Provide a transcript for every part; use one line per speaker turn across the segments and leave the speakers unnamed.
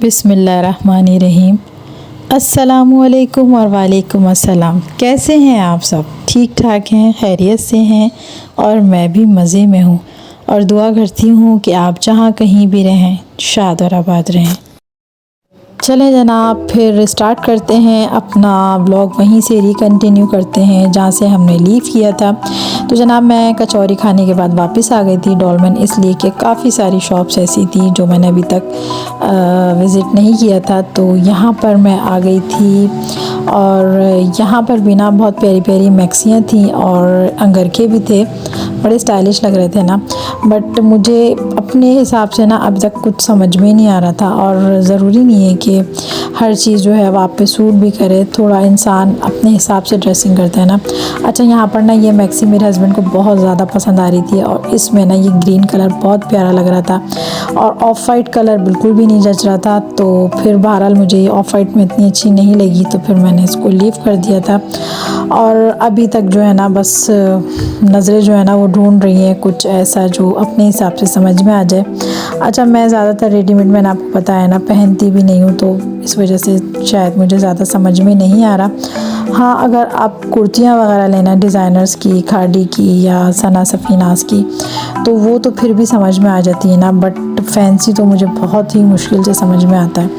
बिस्मिल्लाहिर्रहमानिर्रहीम। अस्सलामुअलैकुम और वालेकुम अस्सलाम। कैसे हैं आप सब? ठीक ठाक हैं, खैरियत से हैं और मैं भी मज़े में हूँ और दुआ करती हूँ कि आप जहाँ कहीं भी रहें शाद और आबाद रहें। चलें जनाब, फिर स्टार्ट करते हैं अपना ब्लॉग, वहीं से रिकंटिन्यू करते हैं जहाँ से हमने लीव किया था। तो जनाब मैं कचौरी खाने के बाद वापस आ गई थी डोलमन, इसलिए कि काफ़ी सारी शॉप्स ऐसी थी जो मैंने अभी तक विज़िट नहीं किया था। तो यहाँ पर मैं आ गई थी और यहाँ पर भी ना बहुत प्यारी प्यारी मैक्सियाँ थी और अंगरखे भी थे, बड़े स्टाइलिश लग रहे थे ना। बट मुझे अपने हिसाब से ना अभी तक कुछ समझ में नहीं आ रहा था और ज़रूरी नहीं है कि हर चीज़ जो है वो आप पे सूट भी करे, थोड़ा इंसान अपने हिसाब से ड्रेसिंग करता है ना। अच्छा, यहाँ पर ना ये मैक्सी मेरे हस्बैंड को बहुत ज़्यादा पसंद आ रही थी और इसमें ना ये ग्रीन कलर बहुत प्यारा लग रहा था और ऑफ वाइट कलर बिल्कुल भी नहीं जच रहा था। तो फिर बहरहाल मुझे ये ऑफ वाइट में इतनी अच्छी नहीं लगी, तो फिर मैंने इसको लीव कर दिया था। और अभी तक जो है ना बस नज़रें जो है ना वो ढूंढ रही हैं कुछ ऐसा जो अपने हिसाब से समझ में आ जाए। अच्छा, मैं ज़्यादातर रेडीमेड, मैंने आपको पता है ना, पहनती भी नहीं हूँ, तो इस वजह से शायद मुझे ज़्यादा समझ में नहीं आ रहा। हाँ, अगर आप कुर्तियाँ वगैरह लेना डिज़ाइनर्स की, खादी की या सना सफ़ीनास की, तो वो तो फिर भी समझ में आ जाती है ना, बट फैंसी तो मुझे बहुत ही मुश्किल से समझ में आता है।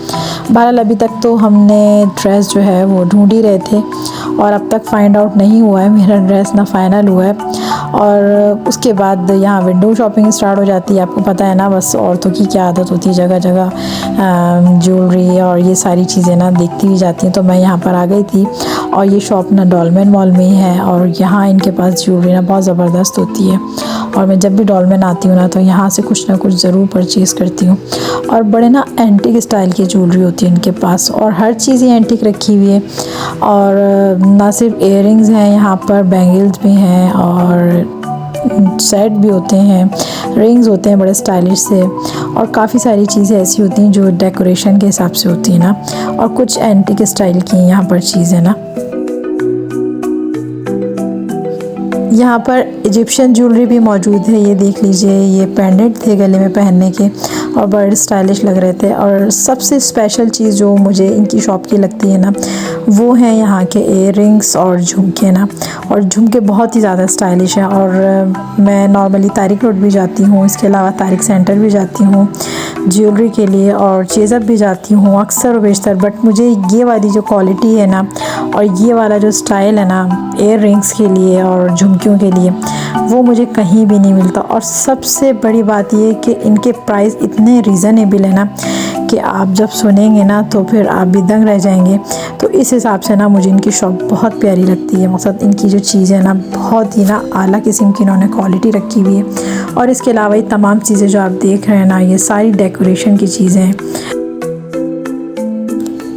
बहरहाल अभी तक तो हमने ड्रेस जो है वो ढूंढ ही रहे थे और अब तक फाइंड आउट नहीं हुआ है, मेरा ड्रेस ना फाइनल हुआ है। और उसके बाद यहाँ विंडो शॉपिंग स्टार्ट हो जाती है। आपको पता है ना, बस औरतों की क्या आदत होती है, जगह जगह ज्वेलरी और ये सारी चीज़ें ना देखती भी जाती हैं। तो मैं यहाँ पर आ गई थी और ये शॉप ना डोलमन मॉल में ही है और यहाँ इनके पास ज्वेलरी ना बहुत ज़बरदस्त होती है और मैं जब भी डोलमन आती हूँ ना तो यहाँ से कुछ ना कुछ ज़रूर परचेज़ करती हूँ। और बड़े ना एंटीक स्टाइल की ज्वेलरी होती है इनके पास और हर चीज़ ही एंटीक रखी हुई है। और ना सिर्फ इयररिंग्स हैं, यहाँ पर बैंगल्स भी हैं और सेट भी होते हैं, रिंग्स होते हैं बड़े स्टाइलिश से, और काफ़ी सारी चीज़ें ऐसी होती हैं जो डेकोरेशन के हिसाब से होती हैं ना, और कुछ एंटीक स्टाइल की यहाँ पर चीज़ें ना। यहाँ पर इजिप्शियन ज्वेलरी भी मौजूद है, ये देख लीजिए, ये पेंडेंट थे गले में पहनने के और बड़े स्टाइलिश लग रहे थे। और सबसे स्पेशल चीज़ जो मुझे इनकी शॉप की लगती है ना, वो है यहाँ के इयररिंग्स और झुमके ना, और झुमके बहुत ही ज़्यादा स्टाइलिश हैं। और मैं नॉर्मली तारिक रोड भी जाती हूँ, इसके अलावा तारिक सेंटर भी जाती हूँ ज्वेलरी के लिए और चेज़अप भी जाती हूँ अक्सर व बेशतर, बट मुझे ये वाली जो क्वालिटी है ना और ये वाला जो स्टाइल है ना इयररिंग्स के लिए और झुमकियों के लिए, वो मुझे कहीं भी नहीं मिलता। और सबसे बड़ी बात ये कि इनके प्राइस इतने रीज़नेबल है ना कि आप जब सुनेंगे ना तो फिर आप भी दंग रह जाएंगे। तो इस हिसाब से ना मुझे इनकी शॉप बहुत प्यारी लगती है। मकसद इनकी जो चीज़ें ना बहुत ही ना आला किस्म की इन्होंने क्वालिटी रखी हुई है। और इसके अलावा ये तमाम चीज़ें जो आप देख रहे हैं ना, ये सारी डेकोरेशन की चीज़ें हैं।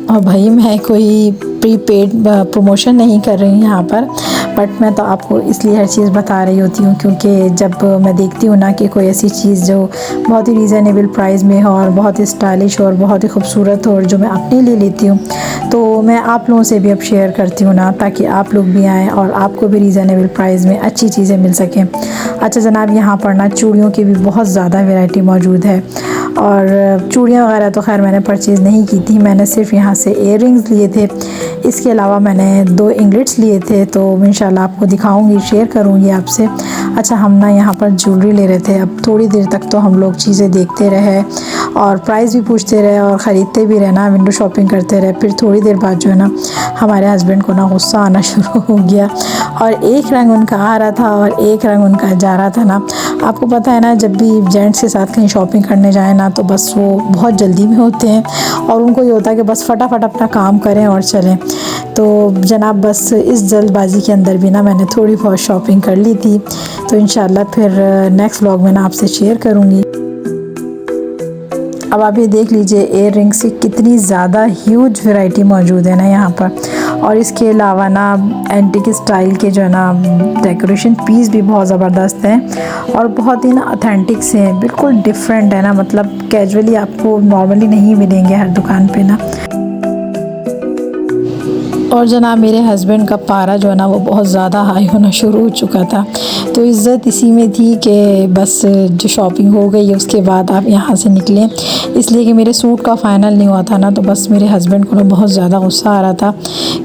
और भाई मैं कोई प्रीपेड प्रमोशन नहीं कर रही हूँ यहाँ पर, बट मैं तो आपको इसलिए हर चीज़ बता रही होती हूँ क्योंकि जब मैं देखती हूँ ना कि कोई ऐसी चीज़ जो बहुत ही रीज़नेबल प्राइस में हो और बहुत ही स्टाइलिश हो और बहुत ही खूबसूरत हो और जो मैं अपने लिए लेती हूँ, तो मैं आप लोगों से भी अब शेयर करती हूँ ना, ताकि आप लोग भी आएँ और आपको भी रीज़नेबल प्राइस में अच्छी चीज़ें मिल सकें। अच्छा जनाब, यहाँ पर ना चूड़ियों की भी बहुत ज़्यादा वैरायटी मौजूद है और चूड़ियाँ वगैरह तो खैर मैंने परचेज़ नहीं की थी, मैंने सिर्फ यहाँ से इयररिंग्स लिए थे। इसके अलावा मैंने 2 एंगलेट्स लिए थे, तो इंशाल्लाह आपको दिखाऊंगी, शेयर करूंगी आपसे। अच्छा, हम ना यहाँ पर ज्वेलरी ले रहे थे। अब थोड़ी देर तक तो हम लोग चीज़ें देखते रहे और प्राइस भी पूछते रहे और ख़रीदते भी रहे ना, विंडो शॉपिंग करते रहे। फिर थोड़ी देर बाद जो है ना हमारे हस्बैंड को ना गुस्सा आना शुरू हो गया और एक रंग उनका आ रहा था और एक रंग उनका जा रहा था ना। आपको पता है ना, जब भी जेंट्स के साथ कहीं शॉपिंग करने जाए ना तो बस वो बहुत जल्दी में होते हैं और उनको ये होता है कि बस फटाफट अपना काम करें और चलें। तो जनाब बस इस जल्दबाजी के अंदर भी ना मैंने थोड़ी बहुत शॉपिंग कर ली थी, तो इंशाल्लाह फिर नेक्स्ट व्लॉग में ना आपसे शेयर करूँगी। अब आप ये देख लीजिए इयररिंग्स की कितनी ज़्यादा ह्यूज वैरायटी मौजूद है ना यहाँ पर। और इसके अलावा ना एंटीक स्टाइल के जो है ना डेकोरेशन पीस भी बहुत ज़बरदस्त हैं और बहुत ही ना ऑथेंटिक से हैं, बिल्कुल डिफरेंट है ना, मतलब कैजुअली आपको नॉर्मली नहीं मिलेंगे हर दुकान पे ना। और जनाब मेरे हस्बैंड का पारा जो है ना वो बहुत ज़्यादा हाई होना शुरू हो चुका था। तो इज़्ज़त इसी में थी कि बस जो शॉपिंग हो गई उसके बाद आप यहाँ से निकलें, इसलिए कि मेरे सूट का फ़ाइनल नहीं हुआ था ना। तो बस मेरे हस्बैंड को ना बहुत ज़्यादा गुस्सा आ रहा था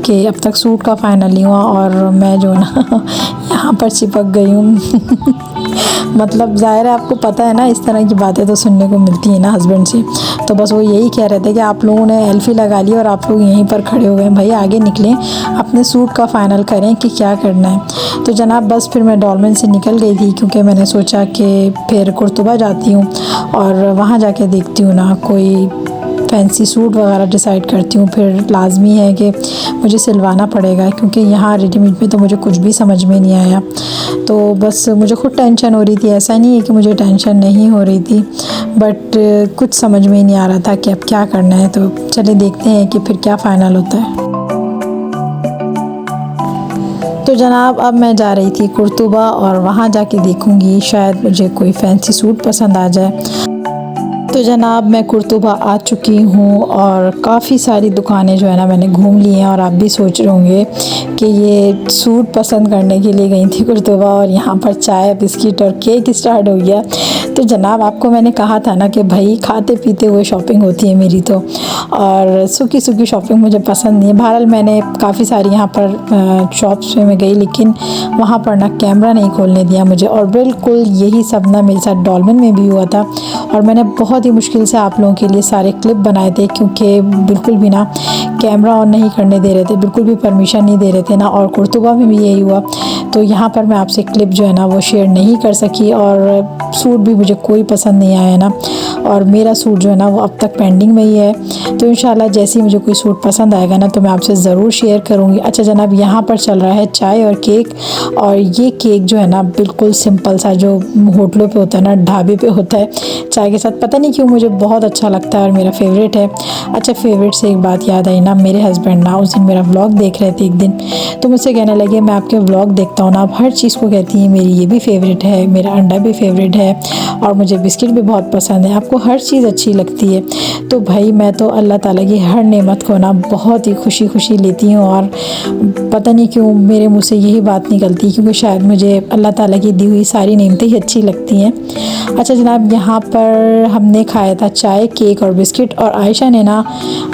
कि अब तक सूट का फ़ाइनल नहीं हुआ और मैं जो है ना यहाँ पर चिपक गई हूँ। मतलब ज़ाहिर है आपको पता है ना, इस तरह की बातें तो सुनने को मिलती हैं ना हस्बैंड से। तो बस वो यही कह रहे थे कि आप लोगों ने एल्फी लगा ली और आप लोग यहीं पर खड़े हो गए, भाई आगे निकलें, अपने सूट का फ़ाइनल करें कि क्या करना है। तो जनाब बस फिर मैं डॉलमेन से निकल गई थी, क्योंकि मैंने सोचा कि फिर कुर्तुबा जाती हूँ और वहाँ जाके देखती हूँ ना कोई फैंसी सूट वगैरह डिसाइड करती हूँ। फिर लाजमी है कि मुझे सिलवाना पड़ेगा, क्योंकि यहाँ रेडीमेड में तो मुझे कुछ भी समझ में नहीं आया। तो बस मुझे खुद टेंशन हो रही थी, ऐसा नहीं है कि मुझे टेंशन नहीं हो रही थी, बट कुछ समझ में नहीं आ रहा था कि अब क्या करना है। तो चले देखते हैं कि फिर क्या फ़ाइनल होता है। तो जनाब अब मैं जा रही थी कुर्तुबा और वहाँ जाके देखूँगी शायद मुझे कोई फैंसी सूट पसंद आ जाए। तो जनाब मैं कुर्तुबा आ चुकी हूँ और काफ़ी सारी दुकानें जो है ना मैंने घूम ली हैं। और आप भी सोच रहे होंगे कि ये सूट पसंद करने के लिए गई थी कुर्तुबा और यहाँ पर चाय बिस्किट और केक स्टार्ट हो गया। तो जनाब आपको मैंने कहा था ना कि भाई खाते पीते हुए शॉपिंग होती है मेरी तो, और सूखी सूखी शॉपिंग मुझे पसंद नहीं है। बहरहाल मैंने काफ़ी सारी यहाँ पर शॉप्स में मैं गई, लेकिन वहाँ पर ना कैमरा नहीं खोलने दिया मुझे। और बिल्कुल यही सब ना मेरे साथ डॉलमेन में भी हुआ था, और मैंने बहुत ही मुश्किल से आप लोगों के लिए सारे क्लिप बनाए थे, क्योंकि बिल्कुल भी ना कैमरा ऑन नहीं करने दे रहे थे, बिल्कुल भी परमिशन नहीं दे रहे थे ना। और कुर्तुबा में भी यही हुआ, तो यहाँ पर मैं आपसे क्लिप जो है ना वो शेयर नहीं कर सकी। और सूट भी मुझे कोई पसंद नहीं आया ना, और मेरा सूट जो है ना वो अब तक पेंडिंग में ही है। तो इंशाल्लाह जैसे ही मुझे कोई सूट पसंद आएगा ना तो मैं आपसे ज़रूर शेयर करूँगी। अच्छा जनाब यहाँ पर चल रहा है चाय और केक, और ये केक जो है ना बिल्कुल सिंपल सा जो होटलों पे होता है ना, ढाबे पे होता है चाय के साथ, पता नहीं क्यों मुझे बहुत अच्छा लगता है और मेरा फेवरेट है। अच्छा फेवरेट से एक बात याद आई ना, मेरे हस्बैंड ना उस दिन मेरा व्लॉग देख रहे थे एक दिन, तो मुझसे कहने लगे मैं आपके व्लॉग देखता हूँ ना, आप हर चीज़ को कहती हैं मेरी ये भी फेवरेट है, मेरा अंडा भी फेवरेट है, और मुझे बिस्किट भी बहुत पसंद है, आपको हर चीज़ अच्छी लगती है। तो भाई मैं तो अल्लाह ताला की हर नेमत को ना बहुत ही खुशी खुशी लेती हूँ, और पता नहीं क्यों मेरे मुँह से यही बात निकलती है, क्योंकि शायद मुझे अल्लाह ताला की दी हुई सारी नेमतें ही अच्छी लगती हैं। अच्छा जनाब यहाँ पर हमने खाया था चाय केक और बिस्किट, और आयशा ने ना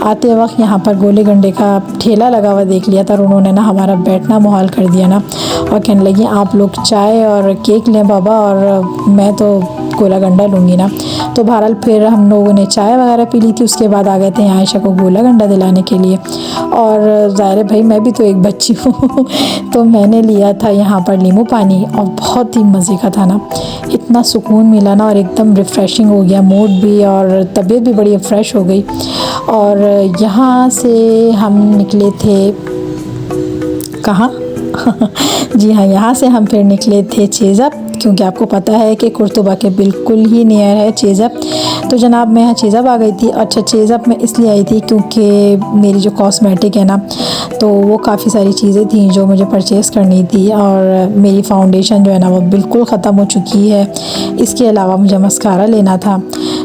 आते वक्त यहाँ पर गोले गंडे का ठेला लगा हुआ देख लिया था, और उन्होंने ना हमारा बैठना मुहाल कर दिया ना, और कहने लगी आप लोग चाय और केक लें बाबा, और मैं तो गोला गंडा लूँगी ना। तो बहरहाल फिर हम लोगों ने चाय वगैरह पी ली थी, उसके बाद आ गए थे आयशा को गोला गंडा दिलाने के लिए। और ज़ाहिर है भाई मैं भी तो एक बच्ची हूँ तो मैंने लिया था यहाँ पर नींबू पानी, और बहुत ही मज़े का था ना, इतना सुकून मिला ना, और एकदम रिफ़्रेशिंग हो गया मूड भी, और तबीयत भी बड़ी फ़्रेश हो गई। और यहाँ से हम निकले थे कहाँ जी हाँ, यहाँ से हम फिर निकले थे चेज़अप, क्योंकि आपको पता है कि कुर्तुबा के बिल्कुल ही नियर है चेज़अप। तो जनाब मैं यहाँ चेज़अप आ गई थी। अच्छा चेज़अप में इसलिए आई थी क्योंकि मेरी जो कॉस्मेटिक है ना, तो वो काफ़ी सारी चीज़ें थी जो मुझे परचेज़ करनी थी, और मेरी फ़ाउंडेशन जो है ना वो बिल्कुल ख़त्म हो चुकी है। इसके अलावा मुझे मस्कारा लेना था,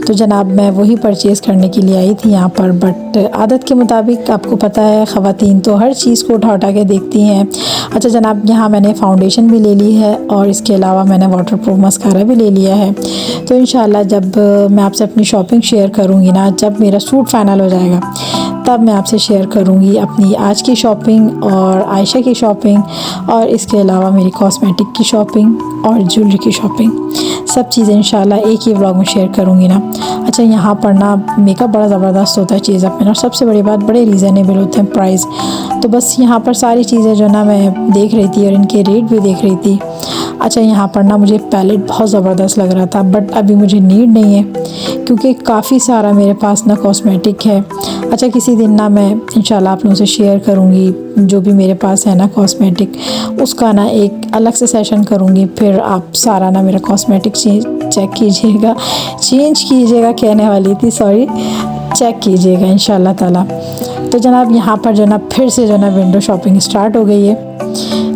तो जनाब मैं वही परचेज़ करने के लिए आई थी यहाँ पर। बट आदत के मुताबिक आपको पता है ख़वातीन तो हर चीज़ को उठा उठा के देखती हैं। अच्छा जनाब यहाँ मैंने फ़ाउंडेशन भी ले ली है, और इसके अलावा मैंने वाटरप्रूफ मस्कारा भी ले लिया है। तो इंशाल्लाह जब मैं आपसे अपनी शॉपिंग शेयर करूँगी ना, जब मेरा सूट फ़ाइनल हो जाएगा तब मैं आपसे शेयर करूँगी अपनी आज की शॉपिंग और आयशा की शॉपिंग, और इसके अलावा मेरी कॉस्मेटिक की शॉपिंग और ज्वेलरी की शॉपिंग, सब चीज़ें इंशाल्लाह एक ही व्लॉग में शेयर करूँगी ना। अच्छा यहाँ पर ना मेकअप बड़ा ज़बरदस्त होता है चेज़अप में, और सबसे बड़ी बात बड़े रीज़नेबल होते हैं प्राइस। तो बस यहाँ पर सारी चीज़ें जो ना मैं देख रही थी और इनके रेट भी देख रही थी। अच्छा यहाँ पर ना मुझे पैलेट बहुत ज़बरदस्त लग रहा था, बट अभी मुझे नीड नहीं है क्योंकि काफ़ी सारा मेरे पास ना कॉस्मेटिक है। अच्छा किसी दिन ना मैं इंशाल्लाह आप लोगों से शेयर करूँगी जो भी मेरे पास है ना कॉस्मेटिक, उसका ना एक अलग से सेशन करूँगी, फिर आप सारा ना मेरा कॉस्मेटिक चेक कीजिएगा, चेंज कीजिएगा कहने वाली थी, सॉरी चेक कीजिएगा इंशाल्लाह ताला। तो जनाब यहाँ पर जो ना फिर से जो ना विंडो शॉपिंग स्टार्ट हो गई है,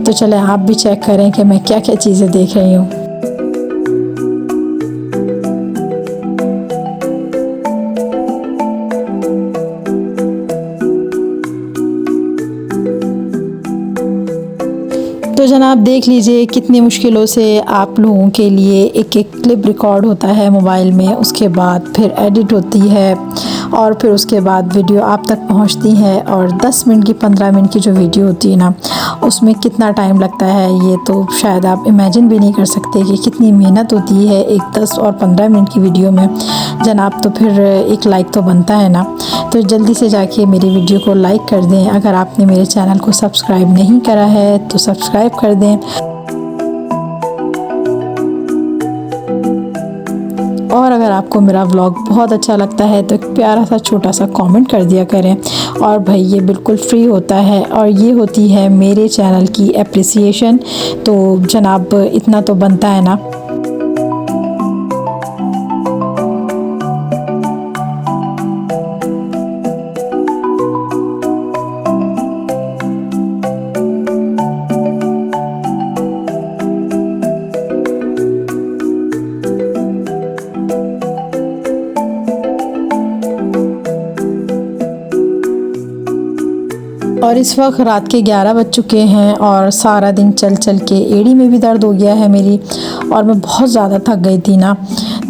तो चले आप भी चेक करें कि मैं क्या क्या चीज़ें देख रही हूँ। तो जनाब देख लीजिए कितनी मुश्किलों से आप लोगों के लिए एक एक क्लिप रिकॉर्ड होता है मोबाइल में, उसके बाद फिर एडिट होती है और फिर उसके बाद वीडियो आप तक पहुंचती है। और 10 मिनट की 15 मिनट की जो वीडियो होती है ना, उसमें कितना टाइम लगता है ये तो शायद आप इमेजिन भी नहीं कर सकते कि कितनी मेहनत होती है एक 10 और 15 मिनट की वीडियो में जनाब। तो फिर एक लाइक तो बनता है ना, तो जल्दी से जाके मेरी वीडियो को लाइक कर दें। अगर आपने मेरे चैनल को सब्सक्राइब नहीं करा है तो सब्सक्राइब कर दें, और अगर आपको मेरा व्लॉग बहुत अच्छा लगता है तो एक प्यारा सा छोटा सा कमेंट कर दिया करें। और भाई ये बिल्कुल फ्री होता है और ये होती है मेरे चैनल की एप्रिसिएशन, तो जनाब इतना तो बनता है ना। और इस वक्त रात के 11 बज चुके हैं और सारा दिन चल चल के एड़ी में भी दर्द हो गया है मेरी, और मैं बहुत ज़्यादा थक गई थी ना।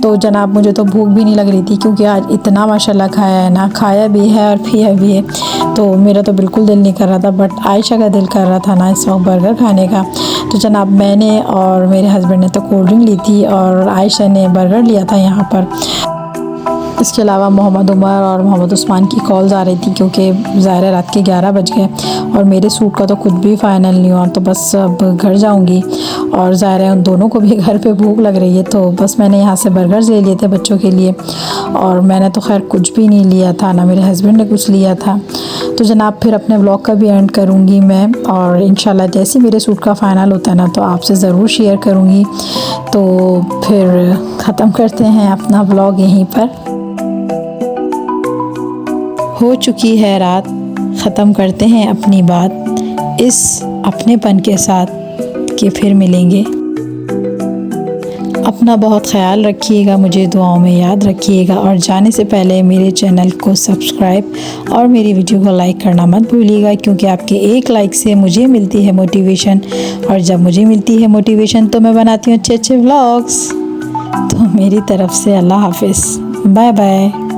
तो जनाब मुझे तो भूख भी नहीं लग रही थी क्योंकि आज इतना माशाल्लाह खाया है ना, खाया भी है और पिया भी है। तो मेरा तो बिल्कुल दिल नहीं कर रहा था, बट आयशा का दिल कर रहा था ना इस वक्त बर्गर खाने का। तो जनाब मैंने और मेरे हस्बैंड ने तो कोल्ड ड्रिंक ली थी और आयशा ने बर्गर लिया था यहाँ पर। इसके अलावा मोहम्मद उमर और मोहम्मद उस्मान की कॉल्स आ रही थी क्योंकि ज़ाहिर रात के 11 बज गए और मेरे सूट का तो कुछ भी फ़ाइनल नहीं हुआ। तो बस अब घर जाऊंगी और ज़ाहिर है उन दोनों को भी घर पे भूख लग रही है। तो बस मैंने यहाँ से बर्गर्स ले लिए थे बच्चों के लिए, और मैंने तो खैर कुछ भी नहीं लिया था, ना मेरे हस्बैंड ने कुछ लिया था। तो जनाब फिर अपने व्लॉग का भी एंड करूँगी मैं, और इंशाल्लाह जैसे मेरे सूट का फ़ाइनल होता है ना तो आपसे ज़रूर शेयर करूँगी। तो फिर ख़त्म करते हैं अपना व्लॉग यहीं पर। हो चुकी है रात, ख़त्म करते हैं अपनी बात इस अपनेपन के साथ कि फिर मिलेंगे। अपना बहुत ख्याल रखिएगा, मुझे दुआओं में याद रखिएगा, और जाने से पहले मेरे चैनल को सब्सक्राइब और मेरी वीडियो को लाइक करना मत भूलिएगा, क्योंकि आपके एक लाइक से मुझे मिलती है मोटिवेशन, और जब मुझे मिलती है मोटिवेशन तो मैं बनाती हूँ अच्छे अच्छे व्लॉग्स। तो मेरी तरफ़ से अल्लाह हाफ़िज़, बाय बाय।